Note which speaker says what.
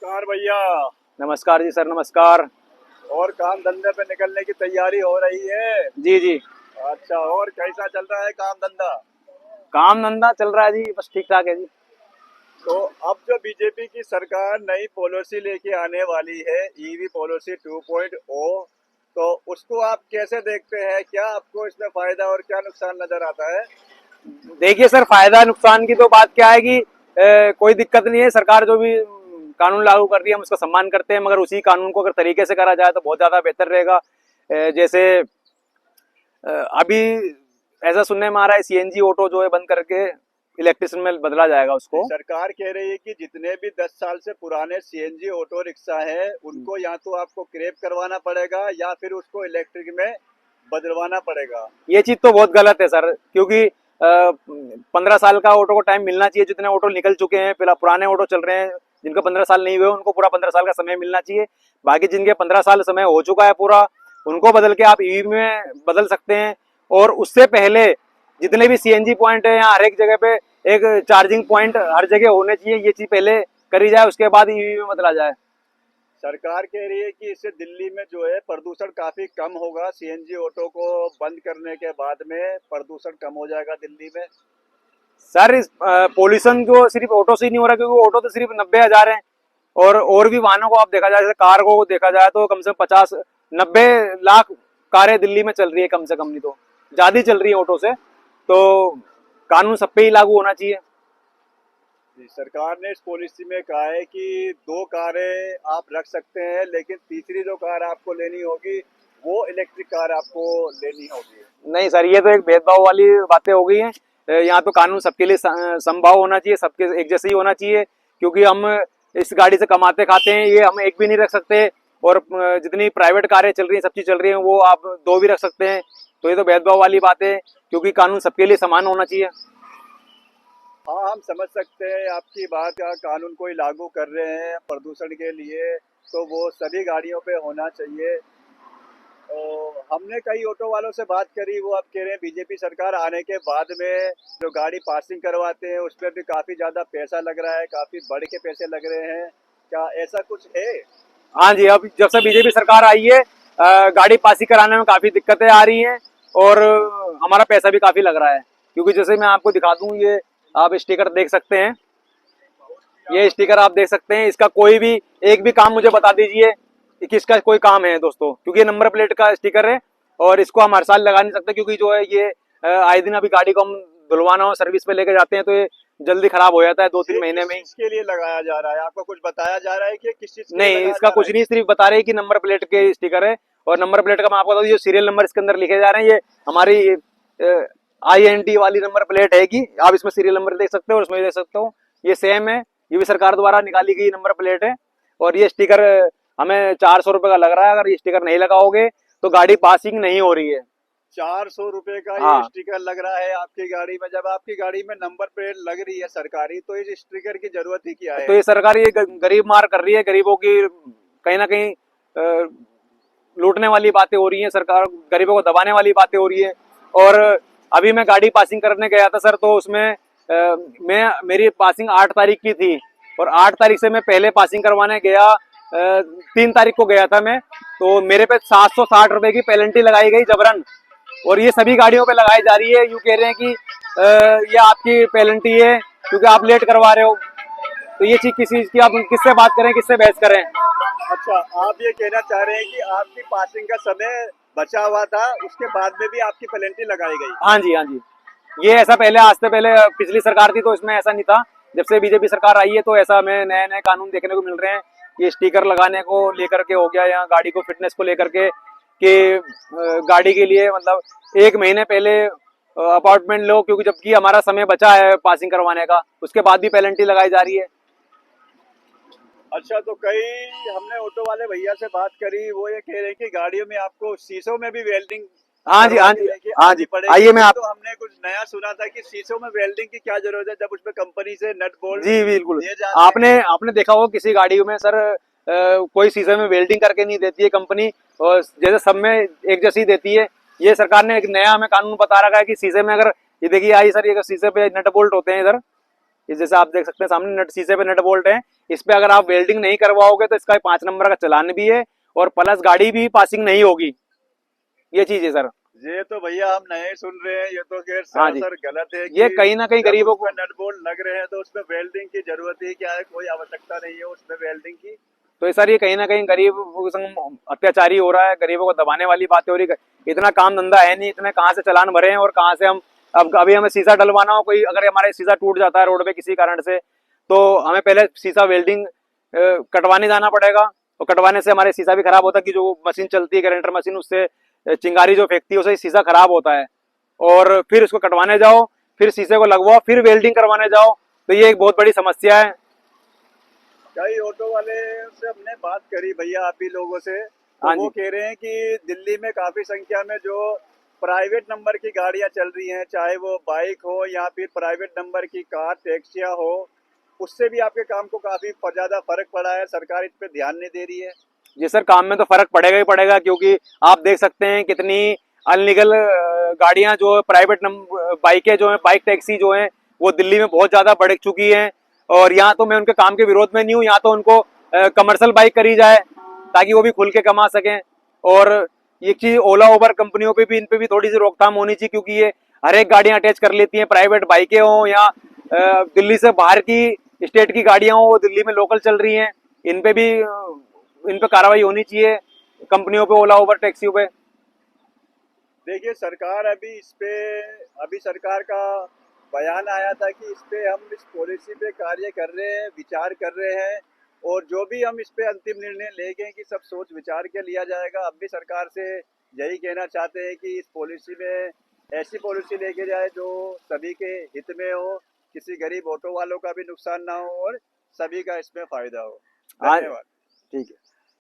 Speaker 1: नमस्कार भैया।
Speaker 2: नमस्कार जी सर, नमस्कार।
Speaker 1: और काम धंधे पे निकलने की तैयारी हो रही है?
Speaker 2: जी जी।
Speaker 1: अच्छा, और कैसा चल रहा है काम धंधा?
Speaker 2: काम धंधा चल रहा है जी, बस ठीक ठाक है जी।
Speaker 1: तो अब जो बीजेपी की सरकार नई पॉलिसी लेके आने वाली है, ईवी पॉलिसी 2.0, तो उसको आप कैसे देखते हैं? क्या आपको इसमें फायदा और क्या नुकसान नजर आता है?
Speaker 2: देखिए सर, फायदा नुकसान की तो बात क्या है कि कोई दिक्कत नहीं है। सरकार जो भी कानून लागू कर रही है हम उसका सम्मान करते हैं, मगर उसी कानून को अगर तरीके से करा जाए तो बहुत ज्यादा बेहतर रहेगा। जैसे अभी ऐसा सुनने में आ रहा है सीएनजी ऑटो जो है बंद करके इलेक्ट्रिशियन में बदला जाएगा उसको।
Speaker 1: सरकार कह रही है कि जितने भी 10 साल से पुराने सीएनजी ऑटो रिक्शा है उनको या तो आपको क्रैप करवाना पड़ेगा या फिर उसको इलेक्ट्रिक में बदलवाना पड़ेगा।
Speaker 2: ये चीज तो बहुत गलत है सर, क्योंकि 15 साल का ऑटो को टाइम मिलना चाहिए। जितने ऑटो निकल चुके हैं, फिर पुराने ऑटो चल रहे हैं, जिनका 15 साल नहीं हुए उनको पूरा 15 साल का समय मिलना चाहिए। बाकी जिनके 15 साल समय हो चुका है पूरा, उनको बदल के आप ईवी में बदल सकते हैं। और उससे पहले जितने भी सीएनजी पॉइंट है, यहाँ हर एक जगह पे एक चार्जिंग पॉइंट हर जगह होने चाहिए। ये चीज पहले करी जाए, उसके बाद ईवी में बदला जाए।
Speaker 1: सरकार कह रही है कि इससे दिल्ली में जो है प्रदूषण काफी कम होगा। सीएनजी ऑटो को बंद करने के बाद में प्रदूषण कम हो जाएगा दिल्ली में।
Speaker 2: सर इस पोल्यूशन जो सिर्फ ऑटो से ही नहीं हो रहा, क्योंकि ऑटो तो सिर्फ 90,000 है। और भी वाहनों को आप देखा जाए, जैसे कार को देखा जाए तो कम से कम 50-90 लाख कारें दिल्ली में चल रही है, कम से कम नहीं तो ज्यादा चल रही है ऑटो से। तो कानून सब पे ही लागू होना चाहिए।
Speaker 1: सरकार ने इस पॉलिसी में कहा है कि 2 कारें आप रख सकते हैं, लेकिन तीसरी जो कार आपको लेनी होगी वो इलेक्ट्रिक कार आपको लेनी होगी।
Speaker 2: नहीं सर, ये तो एक भेदभाव वाली बातें हो गई हैं। यहाँ तो कानून सबके लिए समभाव होना चाहिए, सबके एक जैसे ही होना चाहिए। क्योंकि हम इस गाड़ी से कमाते खाते हैं, ये हम एक भी नहीं रख सकते। और जितनी प्राइवेट कारें चल रही हैं, सब चीज चल रही हैं, वो आप 2 भी रख सकते हैं। तो ये तो भेदभाव वाली बात है, क्योंकि कानून सबके लिए समान होना चाहिए।
Speaker 1: हाँ, हम समझ सकते हैं आपकी बात। का कानून कोई लागू कर रहे हैं प्रदूषण के लिए तो वो सभी गाड़ियों पे होना चाहिए। तो हमने कई ऑटो वालों से बात करी, वो अब कह रहे हैं बीजेपी सरकार आने के बाद में जो गाड़ी पासिंग करवाते हैं उस पर भी काफी ज्यादा पैसा लग रहा है, काफी बढ़ के पैसे लग रहे हैं। क्या ऐसा कुछ है?
Speaker 2: हाँ जी, अब जब से बीजेपी सरकार आई है गाड़ी पासिंग कराने में काफी दिक्कतें आ रही हैं। और हमारा पैसा भी काफी लग रहा है। क्योंकि जैसे मैं आपको दिखा दूं, ये आप स्टिकर देख सकते हैं, ये स्टिकर आप देख सकते हैं। इसका कोई भी एक भी काम मुझे बता दीजिए कि इसका कोई काम है दोस्तों, क्योंकि ये नंबर प्लेट का स्टिकर है। और इसको हम हर साल लगा नहीं सकते, क्योंकि जो है ये आए दिन अभी गाड़ी को हम धुलवाना हो, सर्विस पे लेके जाते हैं तो ये जल्दी खराब हो जाता है 2-3 महीने में ही।
Speaker 1: किसके लिए लगाया जा रहा है? आपको कुछ बताया जा रहा है कि किस चीज के लिए
Speaker 2: नहीं,
Speaker 1: लगाया
Speaker 2: इसका
Speaker 1: जा
Speaker 2: कुछ
Speaker 1: रहा
Speaker 2: नहीं, सिर्फ बता रहे हैं कि नंबर प्लेट के स्टिकर है। और नंबर प्लेट का मैं आपको बता दूं, ये सीरियल नंबर इसके अंदर लिखे जा रहे हैं। ये हमारी INT वाली नंबर प्लेट है कि आप इसमें सीरियल नंबर देख सकते हो और इसमें देख सकते हो, ये सेम है। ये भी सरकार द्वारा निकाली गई नंबर प्लेट है। और ये स्टिकर हमें 400 रुपए का लग रहा है। अगर ये स्टिकर नहीं लगाओगे तो गाड़ी पासिंग नहीं हो रही है।
Speaker 1: 400 रुपए का ये
Speaker 2: हाँ,
Speaker 1: स्टिकर लग रहा है आपकी गाड़ी में? जब आपकी गाड़ी में नंबर प्लेट लग रही है सरकारी, तो इस स्टिकर की जरूरत ही क्या
Speaker 2: तो
Speaker 1: है?
Speaker 2: ये सरकार ये गरीब मार कर रही है, गरीबों की कहीं ना कहीं लूटने वाली बातें हो रही हैं। सरकार गरीबों को दबाने वाली बातें हो रही है। और अभी मैं गाड़ी पासिंग करने गया था सर, तो उसमें मेरी पासिंग 8 तारीख की थी। और 8 तारीख से मैं पहले पासिंग करवाने गया, 3 तारीख को गया था मैं। तो मेरे पे 760 रुपए की पेनल्टी लगाई गई जबरन। और ये सभी गाड़ियों पे लगाई जा रही है। यूँ कह रहे हैं कि ये आपकी पेनल्टी है क्योंकि आप लेट करवा रहे हो। तो ये चीज किस चीज की, आप किससे बात करें, किससे बहस करें?
Speaker 1: अच्छा, आप ये कहना चाह रहे हैं कि आपकी पासिंग का समय बचा हुआ था, उसके बाद में भी आपकी पेनल्टी लगाई गई?
Speaker 2: हाँ जी, हाँ जी। ये ऐसा पहले, आज से पहले पिछली सरकार थी तो इसमें ऐसा नहीं था। जब से बीजेपी सरकार आई है तो ऐसा हमें नए नए कानून देखने को मिल रहे हैं। ये स्टिकर लगाने को लेकर के हो गया, या गाड़ी को फिटनेस को लेकर के कि गाड़ी के लिए मतलब 1 महीने पहले अपॉइंटमेंट लो, क्योंकि जबकि हमारा समय बचा है पासिंग करवाने का, उसके बाद भी पेनल्टी लगाई जा रही है।
Speaker 1: अच्छा, तो कई हमने ऑटो वाले भैया से बात करी, वो ये कह रहे हैं कि गाड़ियों में आपको शीशों में भी वेल्डिंग
Speaker 2: हाँ जी, हाँ जी, हाँ जी। आइए मैं
Speaker 1: तो हमने कुछ नया सुना था कि शीशों में वेल्डिंग की क्या जरूरत है, जब उसमें कंपनी से नट बोल्ट
Speaker 2: जी बिल्कुल।
Speaker 1: दिए जाते हैं।
Speaker 2: आपने देखा होगा किसी गाड़ी में सर, कोई शीशे में वेल्डिंग करके नहीं देती है कंपनी, और जैसे सब में एक जैसी देती है। ये सरकार ने एक नया हमें कानून बता रखा है कि शीशे में अगर, ये देखिए आई सर, ये शीशे पे नट बोल्ट होते हैं इधर, इस जैसे आप देख सकते हैं सामने नट, शीशे पे नट बोल्ट है, इस पे अगर आप वेल्डिंग नहीं करवाओगे तो इसका 5 नंबर का चालान भी है और प्लस गाड़ी भी पासिंग नहीं होगी। ये चीज है सर।
Speaker 1: ये तो भैया हम नहीं सुन रहे हैं, ये तो खैर
Speaker 2: हाँ जी,
Speaker 1: सरासर गलत है
Speaker 2: ये
Speaker 1: कि
Speaker 2: कहीं ना कहीं
Speaker 1: जब
Speaker 2: गरीबों को,
Speaker 1: उसमें नट बोल्ट लग रहे हैं तो उसमें वेल्डिंग की जरूरत ही क्या है, कोई आवश्यकता नहीं है उसमें वेल्डिंग की।
Speaker 2: तो सर ये कहीं ना कहीं गरीब संग अत्याचारी हो रहा है, गरीबों को दबाने वाली बातें हो रही है। इतना काम धंधा है नहीं, इतने कहाँ से चालान भरे हैं और कहाँ से हम, अब अभी हमें शीशा डलवाना हो, कोई अगर हमारे शीशा टूट जाता है रोड पे किसी कारण से, तो हमें पहले शीशा वेल्डिंग कटवाने जाना पड़ेगा, और कटवाने से हमारे शीशा भी खराब होता है कि जो मशीन चलती है ग्राइंडर मशीन, उससे चिंगारी जो फेंकती है उससे शीशा खराब होता है, और फिर उसको कटवाने जाओ, फिर शीशे को लगवाओ, फिर वेल्डिंग करवाने जाओ, तो ये एक बहुत बड़ी समस्या है।
Speaker 1: कई ऑटो वाले से हमने बात करी भैया आप ही लोगों से, तो
Speaker 2: हाँ
Speaker 1: वो
Speaker 2: जी,
Speaker 1: कह रहे हैं कि दिल्ली में काफी संख्या में जो प्राइवेट नंबर की गाड़ियां चल रही हैं, चाहे वो बाइक हो या फिर प्राइवेट नंबर की कार टैक्सियां हो, उससे भी आपके काम को काफी ज्यादा फर्क पड़ा है, सरकार इस पे ध्यान नहीं दे रही है।
Speaker 2: जी सर, काम में तो फर्क पड़ेगा ही पड़ेगा, क्योंकि आप देख सकते हैं कितनी अनलीगल गाड़ियां जो प्राइवेट बाइकें जो है, बाइक टैक्सी जो है, वो दिल्ली में बहुत ज्यादा बढ़ चुकी हैं। और यहाँ तो मैं उनके काम के विरोध में नहीं हूँ, यहाँ तो उनको कमर्शियल बाइक करी जाए ताकि वो भी खुल के कमा सकें। और ये चीज ओला उबर कंपनियों पे भी, इन पे भी थोड़ी सी रोकथाम होनी चाहिए, क्योंकि ये हर एक गाड़ियां अटैच कर लेती हैं, प्राइवेट बाइकें हों या दिल्ली से बाहर की स्टेट की गाड़ियां हों, वो दिल्ली में लोकल चल रही हैं, इन पे भी इन पे कार्रवाई होनी चाहिए, कंपनियों पे, ओला उबर टैक्सियों पे।
Speaker 1: देखिए सरकार अभी सरकार का बयान आया था कि इस पे हम इस पॉलिसी पे कार्य कर रहे हैं, विचार कर रहे हैं, और जो भी हम इस पे अंतिम निर्णय लेंगे कि सब सोच विचार के लिया जाएगा। अब भी सरकार से यही कहना चाहते हैं कि इस पॉलिसी में ऐसी पॉलिसी लेके जाए जो सभी के हित में हो, किसी गरीब ऑटो वालों का भी नुकसान ना हो और सभी का इसमें फायदा हो।
Speaker 2: हाँ,
Speaker 1: धन्यवाद।
Speaker 2: ठीक है।